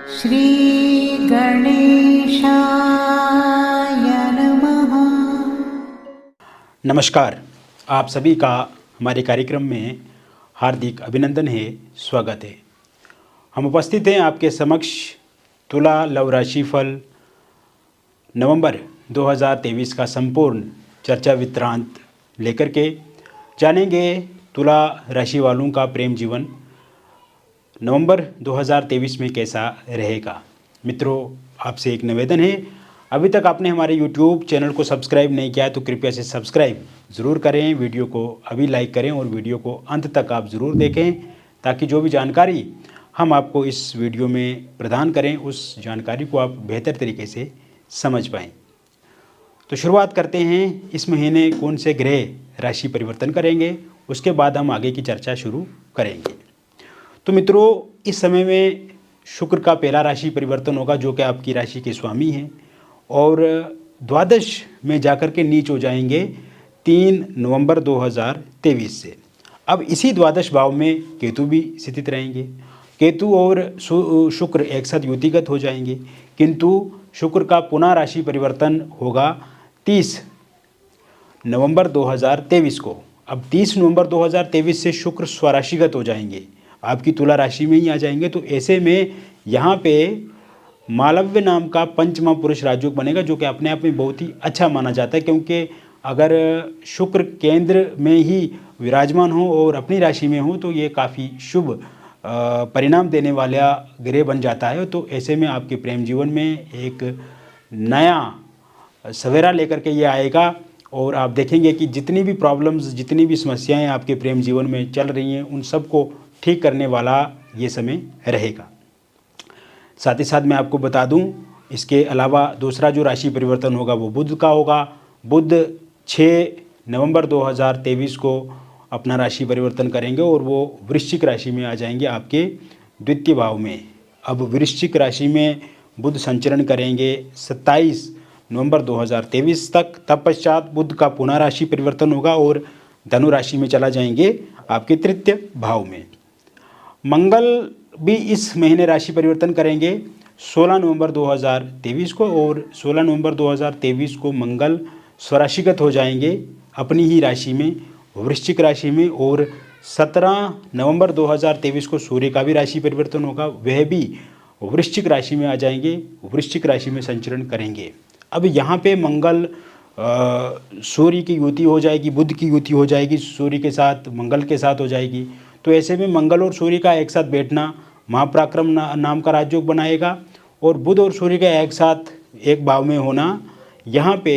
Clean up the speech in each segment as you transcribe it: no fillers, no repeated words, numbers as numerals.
श्री गणेशाय नमः। नमस्कार, आप सभी का हमारे कार्यक्रम में हार्दिक अभिनंदन है, स्वागत है। हम उपस्थित हैं आपके समक्ष तुला लव राशिफल नवंबर 2023 का संपूर्ण चर्चा वृत्तांत लेकर के जानेंगे तुला राशि वालों का प्रेम जीवन नवंबर 2023 में कैसा रहेगा। मित्रों, आपसे एक निवेदन है, अभी तक आपने हमारे YouTube चैनल को सब्सक्राइब नहीं किया है तो कृपया से सब्सक्राइब ज़रूर करें। वीडियो को अभी लाइक करें और वीडियो को अंत तक आप ज़रूर देखें ताकि जो भी जानकारी हम आपको इस वीडियो में प्रदान करें उस जानकारी को आप बेहतर तरीके से समझ पाएँ। तो शुरुआत करते हैं, इस महीने कौन से ग्रह राशि परिवर्तन करेंगे, उसके बाद हम आगे की चर्चा शुरू करेंगे। तो मित्रों, इस समय में शुक्र का पहला राशि परिवर्तन होगा जो कि आपकी राशि के स्वामी हैं और द्वादश में जाकर के नीच हो जाएंगे 3 नवंबर 2023 से। अब इसी द्वादश भाव में केतु भी स्थित रहेंगे। केतु और शुक्र एक साथ युतिगत हो जाएंगे, किंतु शुक्र का पुनः राशि परिवर्तन होगा 30 नवंबर 2023 को। अब 30 नवंबर 2023 से शुक्र स्वराशिगत हो जाएंगे, आपकी तुला राशि में ही आ जाएंगे। तो ऐसे में यहाँ पे मालव्य नाम का पंचमा पुरुष राजयोग बनेगा जो कि अपने आप में बहुत ही अच्छा माना जाता है, क्योंकि अगर शुक्र केंद्र में ही विराजमान हो और अपनी राशि में हो तो ये काफ़ी शुभ परिणाम देने वाला ग्रह बन जाता है। तो ऐसे में आपके प्रेम जीवन में एक नया सवेरा लेकर के ये आएगा और आप देखेंगे कि जितनी भी प्रॉब्लम्स, जितनी भी समस्याएं आपके प्रेम जीवन में चल रही हैं उन सबको ठीक करने वाला ये समय रहेगा। साथ ही साथ मैं आपको बता दूं, इसके अलावा दूसरा जो राशि परिवर्तन होगा वो बुध का होगा। बुध 6 नवंबर 2023 को अपना राशि परिवर्तन करेंगे और वो वृश्चिक राशि में आ जाएंगे, आपके द्वितीय भाव में। अब वृश्चिक राशि में बुध संचरण करेंगे 27 नवंबर 2023 तक। तत्पश्चात बुध का पुनः राशि परिवर्तन होगा और धनु राशि में चला जाएंगे, आपके तृतीय भाव में। मंगल भी इस महीने राशि परिवर्तन करेंगे 16 नवंबर 2023 को और 16 नवंबर 2023 को मंगल स्वराशिगत हो जाएंगे अपनी ही राशि में, वृश्चिक राशि में। और 17 नवंबर 2023 को सूर्य का भी राशि परिवर्तन होगा, वह भी वृश्चिक राशि में आ जाएंगे, वृश्चिक राशि में संचरण करेंगे। अब यहाँ पे मंगल सूर्य की युति हो जाएगी, बुध की युति हो जाएगी, सूर्य के साथ मंगल के साथ हो जाएगी। तो ऐसे में मंगल और सूर्य का एक साथ बैठना महापराक्रम नाम का राजयोग बनाएगा और बुध और सूर्य का एक साथ एक भाव में होना यहाँ पे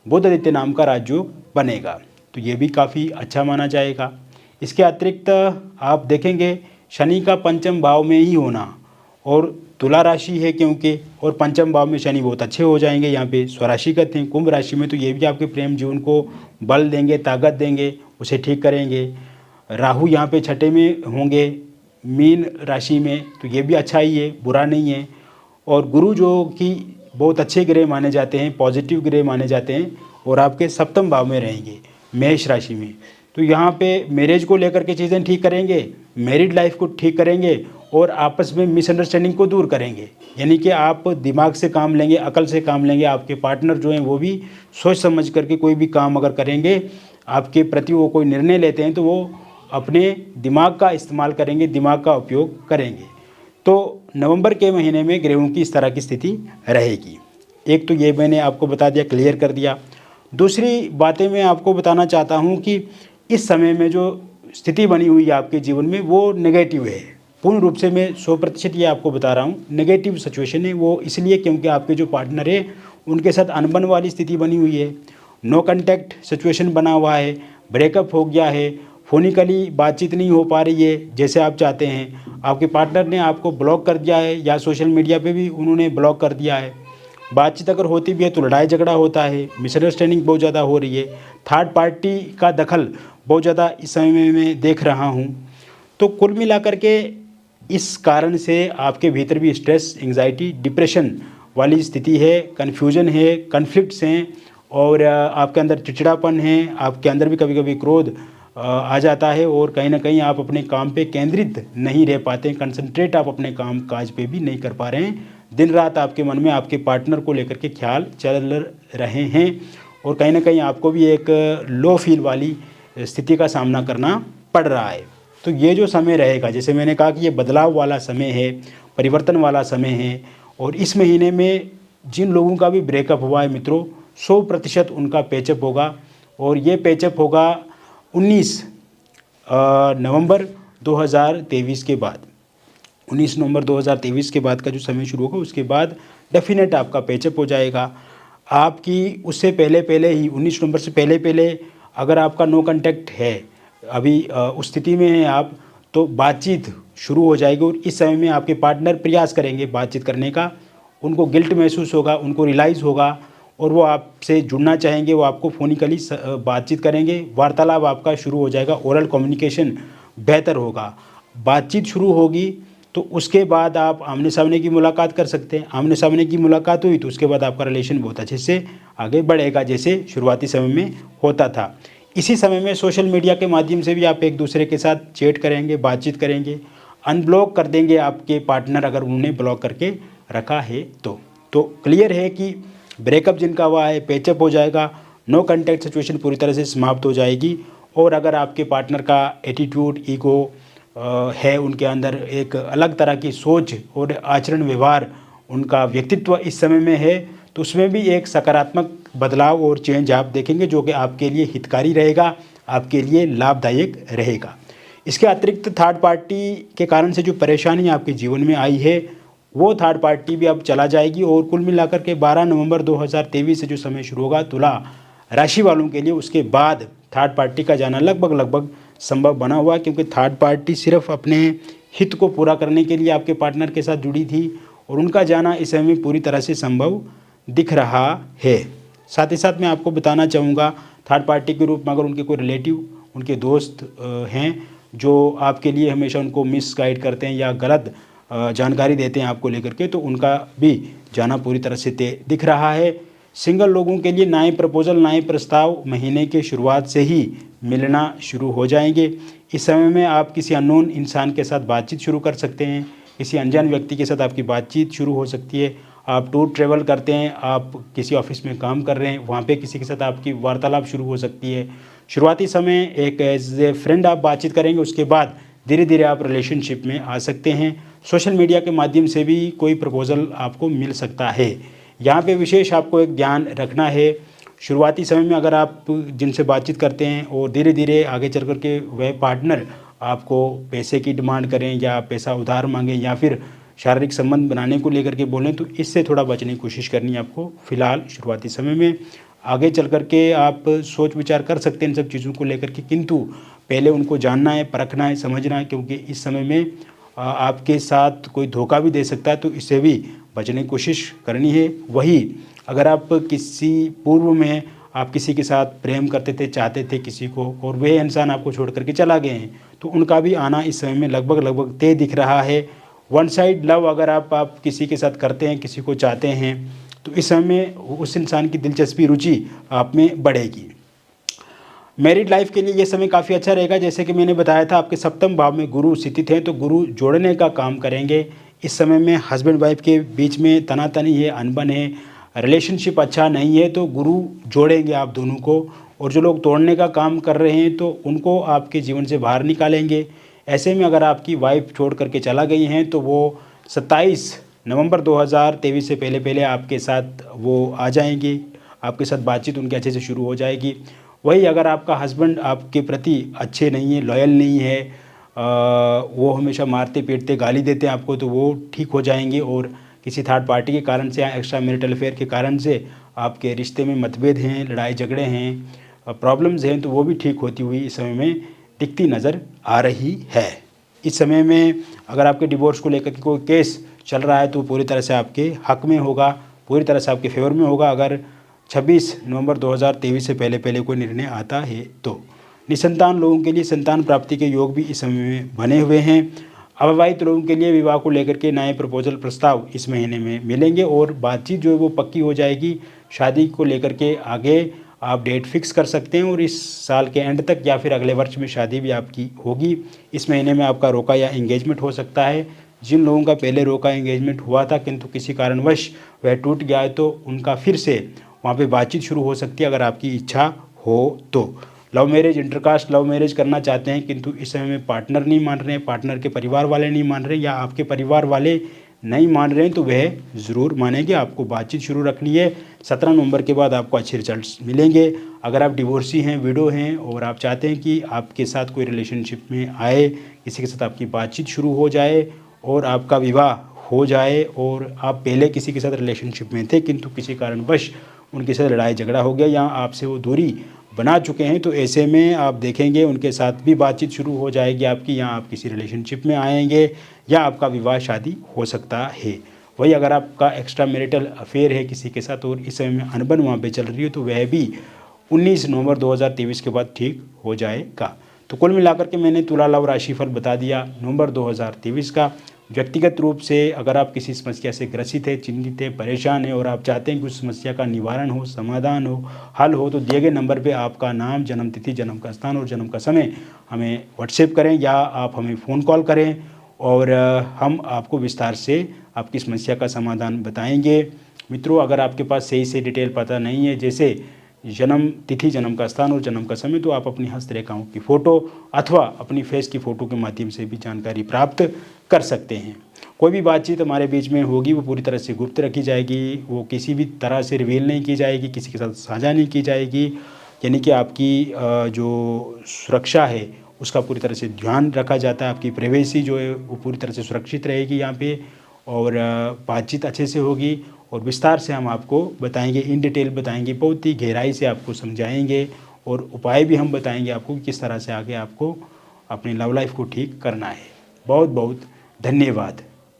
बुध आदित्य नाम का राजयोग बनेगा। तो ये भी काफ़ी अच्छा माना जाएगा। इसके अतिरिक्त आप देखेंगे शनि का पंचम भाव में ही होना, और तुला राशि है क्योंकि, और पंचम भाव में शनि बहुत अच्छे हो जाएंगे, यहाँ पे स्वराशिगत हैं कुंभ राशि में। तो ये भी आपके प्रेम जीवन को बल देंगे, ताकत देंगे, उसे ठीक करेंगे। राहु यहाँ पे छठे में होंगे मीन राशि में, तो ये भी अच्छा ही है, बुरा नहीं है। और गुरु जो कि बहुत अच्छे ग्रह माने जाते हैं, पॉजिटिव ग्रह माने जाते हैं, और आपके सप्तम भाव में रहेंगे मेष राशि में। तो यहाँ पे मैरिज को लेकर के चीज़ें ठीक करेंगे, मैरिड लाइफ को ठीक करेंगे और आपस में मिसअंडरस्टैंडिंग को दूर करेंगे। यानी कि आप दिमाग से काम लेंगे, अकल से काम लेंगे। आपके पार्टनर जो हैं वो भी सोच समझ करके कोई भी काम अगर करेंगे, आपके प्रति वो कोई निर्णय लेते हैं तो वो अपने दिमाग का इस्तेमाल करेंगे, दिमाग का उपयोग करेंगे। तो नवंबर के महीने में ग्रहों की इस तरह की स्थिति रहेगी। एक तो ये मैंने आपको बता दिया, क्लियर कर दिया। दूसरी बातें मैं आपको बताना चाहता हूँ कि इस समय में जो स्थिति बनी हुई है आपके जीवन में वो नेगेटिव है। पूर्ण रूप से मैं 100% ये आपको बता रहा हूँ, नेगेटिव सिचुएशन है। वो इसलिए क्योंकि आपके जो पार्टनर है उनके साथ अनबन वाली स्थिति बनी हुई है, नो कॉन्टैक्ट सिचुएशन बना हुआ है, ब्रेकअप हो गया है, फोनिकली बातचीत नहीं हो पा रही है जैसे आप चाहते हैं, आपके पार्टनर ने आपको ब्लॉक कर दिया है या सोशल मीडिया पे भी उन्होंने ब्लॉक कर दिया है। बातचीत अगर होती भी है तो लड़ाई झगड़ा होता है, मिसअंडरस्टैंडिंग बहुत ज़्यादा हो रही है, थर्ड पार्टी का दखल बहुत ज़्यादा इस समय में देख रहा हूँ। तो कुल मिलाकर के इस कारण से आपके भीतर भी स्ट्रेस, एंग्जाइटी, डिप्रेशन वाली स्थिति है, कन्फ्यूजन है, कन्फ्लिक्ट्स हैं और आपके अंदर चिड़चिड़ापन है, आपके अंदर भी कभी कभी क्रोध आ जाता है और कहीं ना कहीं आप अपने काम पे केंद्रित नहीं रह पाते हैं, कंसंट्रेट आप अपने काम काज पे भी नहीं कर पा रहे हैं। दिन रात आपके मन में आपके पार्टनर को लेकर के ख्याल चल रहे हैं और कहीं ना कहीं आपको भी एक लो फील वाली स्थिति का सामना करना पड़ रहा है। तो ये जो समय रहेगा, जैसे मैंने कहा कि ये बदलाव वाला समय है, परिवर्तन वाला समय है और इस महीने में जिन लोगों का भी ब्रेकअप हुआ है मित्रों, 100% उनका पैचअप होगा और ये पैचअप होगा 19 नवंबर 2023 के बाद। 19 नवंबर 2023 के बाद का जो समय शुरू होगा उसके बाद डेफिनेट आपका पैचअप हो जाएगा। आपकी उससे पहले ही 19 नवंबर से पहले अगर आपका नो कांटेक्ट है, अभी उस स्थिति में है आप, तो बातचीत शुरू हो जाएगी और इस समय में आपके पार्टनर प्रयास करेंगे बातचीत करने का। उनको गिल्ट महसूस होगा, उनको रियलाइज़ होगा और वो आपसे जुड़ना चाहेंगे, वो आपको फ़ोनिकली बातचीत करेंगे, वार्तालाप आपका शुरू हो जाएगा, ओरल कम्युनिकेशन बेहतर होगा। बातचीत शुरू होगी तो उसके बाद आप आमने सामने की मुलाकात कर सकते हैं। आमने सामने की मुलाकात हुई तो उसके बाद आपका रिलेशन बहुत अच्छे से आगे बढ़ेगा, जैसे शुरुआती समय में होता था। इसी समय में सोशल मीडिया के माध्यम से भी आप एक दूसरे के साथ चैट करेंगे, बातचीत करेंगे, अनब्लॉक कर देंगे आपके पार्टनर अगर उन्होंने ब्लॉक करके रखा है तो क्लियर है कि ब्रेकअप जिनका हुआ है पैचअप हो जाएगा, नो कांटेक्ट सिचुएशन पूरी तरह से समाप्त हो जाएगी। और अगर आपके पार्टनर का एटीट्यूड, ईगो है, उनके अंदर एक अलग तरह की सोच और आचरण व्यवहार, उनका व्यक्तित्व इस समय में है, तो उसमें भी एक सकारात्मक बदलाव और चेंज आप देखेंगे जो कि आपके लिए हितकारी रहेगा, आपके लिए लाभदायक रहेगा। इसके अतिरिक्त थर्ड पार्टी के कारण से जो परेशानी आपके जीवन में आई है वो थर्ड पार्टी भी अब चला जाएगी और कुल मिलाकर के 12 नवंबर 2023 से जो समय शुरू होगा तुला राशि वालों के लिए, उसके बाद थर्ड पार्टी का जाना लगभग संभव बना हुआ, क्योंकि थर्ड पार्टी सिर्फ अपने हित को पूरा करने के लिए आपके पार्टनर के साथ जुड़ी थी और उनका जाना इस समय पूरी तरह से संभव दिख रहा है। साथ ही साथ मैं आपको बताना चाहूँगा, थर्ड पार्टी के रूप में अगर उनके कोई रिलेटिव, उनके दोस्त हैं जो आपके लिए हमेशा उनको मिसगाइड करते हैं या गलत जानकारी देते हैं आपको लेकर के, तो उनका भी जाना पूरी तरह से तय दिख रहा है। सिंगल लोगों के लिए नए प्रपोजल, नए प्रस्ताव महीने के शुरुआत से ही मिलना शुरू हो जाएंगे। इस समय में आप किसी अननोन इंसान के साथ बातचीत शुरू कर सकते हैं, किसी अनजान व्यक्ति के साथ आपकी बातचीत शुरू हो सकती है। आप टूर ट्रैवल करते हैं, आप किसी ऑफिस में काम कर रहे हैं, वहाँ पे किसी के साथ आपकी वार्तालाप शुरू हो सकती है। शुरुआती समय एक एज ए फ्रेंड आप बातचीत करेंगे, उसके बाद धीरे धीरे आप रिलेशनशिप में आ सकते हैं। सोशल मीडिया के माध्यम से भी कोई प्रपोजल आपको मिल सकता है। यहाँ पे विशेष आपको एक ध्यान रखना है, शुरुआती समय में अगर आप जिनसे बातचीत करते हैं और धीरे धीरे आगे चल कर के वह पार्टनर आपको पैसे की डिमांड करें या पैसा उधार मांगें या फिर शारीरिक संबंध बनाने को लेकर के बोलें, तो इससे थोड़ा बचने की कोशिश करनी है आपको फ़िलहाल शुरुआती समय में। आगे चल कर के आप सोच विचार कर सकते हैं इन सब चीज़ों को लेकर के, किंतु पहले उनको जानना है, परखना है, समझना है, क्योंकि इस समय में आपके साथ कोई धोखा भी दे सकता है, तो इससे भी बचने की कोशिश करनी है। वही अगर आप किसी पूर्व में आप किसी के साथ प्रेम करते थे, चाहते थे किसी को, और वह इंसान आपको छोड़ करके चला गए हैं, तो उनका भी आना इस समय में लगभग तय दिख रहा है। वन साइड लव अगर आप किसी के साथ करते हैं, किसी को चाहते हैं, तो इस समय में उस इंसान की दिलचस्पी, रुचि आप में बढ़ेगी। मैरिड लाइफ के लिए ये समय काफ़ी अच्छा रहेगा। जैसे कि मैंने बताया था, आपके सप्तम भाव में गुरु स्थित हैं, तो गुरु जोड़ने का काम करेंगे। इस समय में हस्बैंड वाइफ के बीच में तनातनी है, अनबन है, रिलेशनशिप अच्छा नहीं है, तो गुरु जोड़ेंगे आप दोनों को। और जो लोग तोड़ने का काम कर रहे हैं तो उनको आपके जीवन से बाहर निकालेंगे। ऐसे में अगर आपकी वाइफ छोड़ करके चला गई हैं तो वो 27 नवंबर 2023 से पहले आपके साथ वो आ जाएंगी, आपके साथ बातचीत उनके अच्छे से शुरू हो जाएगी। वही अगर आपका हस्बैंड आपके प्रति अच्छे नहीं है, लॉयल नहीं है, वो हमेशा मारते पीटते गाली देते हैं आपको, तो वो ठीक हो जाएंगे। और किसी थर्ड पार्टी के कारण से या एक्स्ट्रा मैरिटल अफेयर के कारण से आपके रिश्ते में मतभेद हैं, लड़ाई झगड़े हैं, प्रॉब्लम्स हैं, तो वो भी ठीक होती हुई इस समय में दिखती नज़र आ रही है। इस समय में अगर आपके डिवोर्स को लेकर के कोई केस चल रहा है तो पूरी तरह से आपके हक में होगा, पूरी तरह से आपके फेवर में होगा। अगर 26 नवंबर 2023 से पहले कोई निर्णय आता है तो निसंतान लोगों के लिए संतान प्राप्ति के योग भी इस समय में बने हुए हैं। अविवाहित लोगों के लिए विवाह को लेकर के नए प्रपोजल प्रस्ताव इस महीने में मिलेंगे और बातचीत जो है वो पक्की हो जाएगी। शादी को लेकर के आगे आप डेट फिक्स कर सकते हैं और इस साल के एंड तक या फिर अगले वर्ष में शादी भी आपकी होगी। इस महीने में आपका रोका या एंगेजमेंट हो सकता है। जिन लोगों का पहले रोका एंगेजमेंट हुआ था किंतु किसी कारणवश वह टूट गया है तो उनका फिर से वहाँ पे बातचीत शुरू हो सकती है अगर आपकी इच्छा हो तो। Love marriage, intercaste love marriage करना चाहते हैं किंतु इस समय में पार्टनर नहीं मान रहे हैं, पार्टनर के परिवार वाले नहीं मान रहे या आपके परिवार वाले नहीं मान रहे हैं तो वह ज़रूर मानेंगे। आपको बातचीत शुरू रखनी है। 17 नवंबर के बाद आपको अच्छे रिजल्ट्स मिलेंगे। अगर आप डिवोर्सी हैं, विडो हैं और आप चाहते हैं कि आपके साथ कोई रिलेशनशिप में आए, किसी के साथ आपकी बातचीत शुरू हो जाए और आपका विवाह हो जाए और आप पहले किसी के साथ रिलेशनशिप में थे किंतु किसी कारणवश उनके साथ लड़ाई झगड़ा हो गया या आपसे वो दूरी बना चुके हैं, तो ऐसे में आप देखेंगे उनके साथ भी बातचीत शुरू हो जाएगी आपकी, या आप किसी रिलेशनशिप में आएंगे या आपका विवाह शादी हो सकता है। वही अगर आपका एक्स्ट्रा मैरिटल अफेयर है किसी के साथ और इस समय में अनबन वहाँ पे चल रही है तो वह भी 19 नवंबर 2023 के बाद ठीक हो जाएगा। तो कुल मिलाकर के मैंने तुला लव राशिफल बता दिया नवंबर 2023 का। व्यक्तिगत रूप से अगर आप किसी समस्या से ग्रसित है, चिंतित है, परेशान है और आप चाहते हैं कि उस समस्या का निवारण हो, समाधान हो, हल हो, तो दिए गए नंबर पे आपका नाम, जन्म तिथि, जन्म का स्थान और जन्म का समय हमें व्हाट्सएप करें या आप हमें फ़ोन कॉल करें और हम आपको विस्तार से आपकी समस्या का समाधान बताएंगे। मित्रों, अगर आपके पास सही से डिटेल पता नहीं है, जैसे जन्म तिथि, जन्म का स्थान और जन्म का समय, तो आप अपनी हस्तरेखाओं की फ़ोटो अथवा अपनी फेस की फ़ोटो के माध्यम से भी जानकारी प्राप्त कर सकते हैं। कोई भी बातचीत हमारे बीच में होगी वो पूरी तरह से गुप्त रखी जाएगी, वो किसी भी तरह से रिवील नहीं की जाएगी, किसी के साथ साझा नहीं की जाएगी। यानी कि आपकी जो सुरक्षा है उसका पूरी तरह से ध्यान रखा जाता है। आपकी प्राइवेसी जो है वो पूरी तरह से सुरक्षित रहेगी यहाँ पे और बातचीत अच्छे से होगी और विस्तार से हम आपको बताएंगे, इन डिटेल बताएंगे, बहुत ही गहराई से आपको समझाएंगे और उपाय भी हम बताएंगे आपको कि किस तरह से आगे आपको अपनी लव लाइफ को ठीक करना है। बहुत बहुत धन्यवाद।